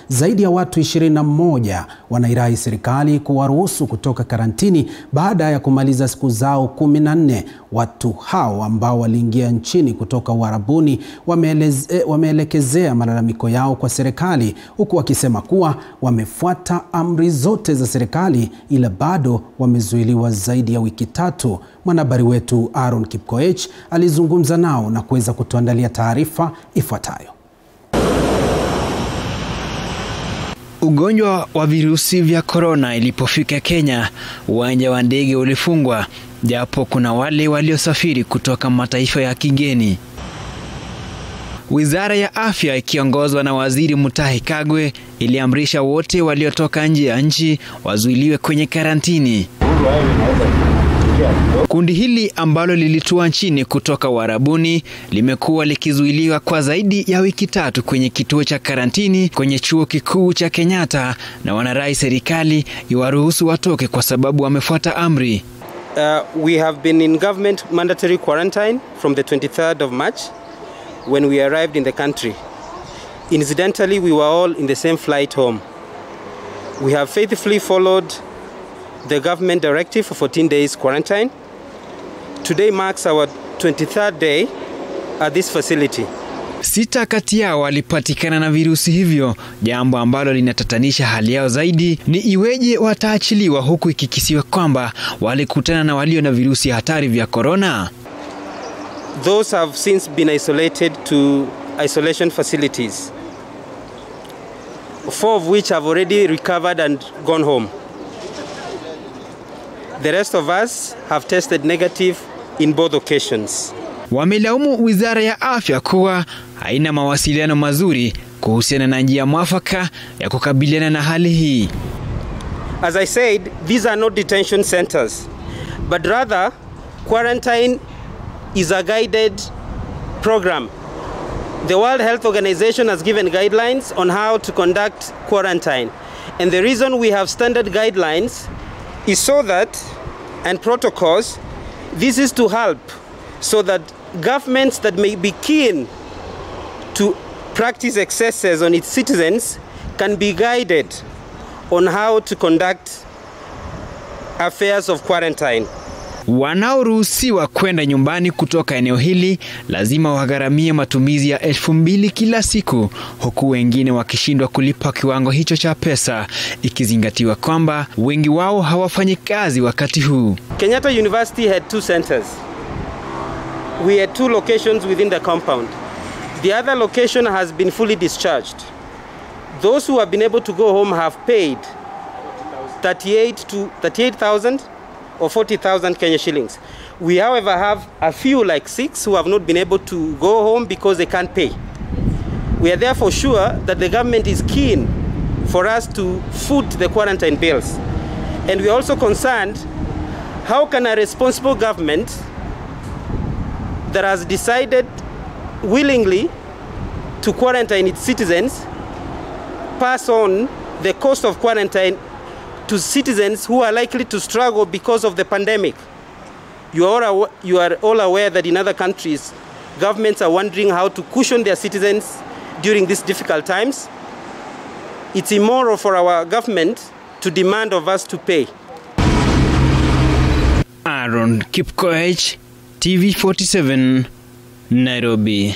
Zaidi ya watu 21 wanairai serikali kuwaruhusu kutoka karantini baada ya kumaliza siku zao 14. Watu hao ambao waliingia nchini kutoka Uarabuni wameelekezea malalamiko yao kwa serikali, huku wakisema kuwa wamefuata amri zote za serikali ila bado wamezuiliwa zaidi ya wiki 3. Mwanahabari wetu Aaron Kipkoech alizungumza nao na kuweza kutuandalia taarifa ifuatayo. Ugonjwa wa virusi vya corona ilipofika Kenya, uwanja wa ndege ulifungwa, japo kuna wale waliosafiri kutoka mataifa ya kigeni. Wizara ya Afya ikiongozwa na Waziri Mutahi Kagwe iliamrisha wote waliotoka nje ya nchi wazuiliwe kwenye karantini. Kundi hili ambalo lilitua nchini kutoka Uarabuni limekuwa likizuiliwa kwa zaidi ya wiki 3 kwenye kituo cha karantini kwenye chuo kikuu cha Kenyatta, na wanarai serikali iwaruhusu watoke kwa sababu wamefuata amri. We have been in government mandatory quarantine from the 23rd of March when we arrived in the country. Incidentally, we were all in the same flight home. We have faithfully followed the government directive for 14 days quarantine. Today marks our 23rd day at this facility. 6 kati yao walipatikana na virusi hivyo, jambo ambalo linatatanisha hali yao zaidi ni iweje wataachiliwa, huku ikikisiwa kwamba walikutana na walio na virusi hatari vya corona. Those have since been isolated to isolation facilities, 4 of which have already recovered and gone home. The rest of us have tested negative in both occasions. Wamelaumu Wizara ya Afya kuwa haina mawasiliano mazuri kuhusiana na njia mwafaka ya kukabiliana na hali hii. As I said, these are not detention centers, but rather quarantine is a guided program. The World Health Organization has given guidelines on how to conduct quarantine, and the reason we have standard guidelines is so that, and protocols, this is to help so that governments that may be keen to practice excesses on its citizens can be guided on how to conduct affairs of quarantine. Wanaoruhusiwa kwenda nyumbani kutoka eneo hili lazima wagharamie matumizi ya 2,000 kila siku, huku wengine wakishindwa kulipa kiwango hicho cha pesa, ikizingatiwa kwamba wengi wao hawafanyi kazi wakati huu. Kenyatta University had 2 centers. We had 2 locations within the compound. The other location has been fully discharged. Those who have been able to go home have paid 38,000 or 40,000 Kenya shillings. We, however, have a few, like 6, who have not been able to go home because they can't pay. We are therefore sure that the government is keen for us to foot the quarantine bills. And we are also concerned, how can a responsible government that has decided willingly to quarantine its citizens pass on the cost of quarantine to citizens who are likely to struggle because of the pandemic? You are all aware that in other countries, governments are wondering how to cushion their citizens during these difficult times. It's immoral for our government to demand of us to pay. Aaron Kipkoech, TV47, Nairobi.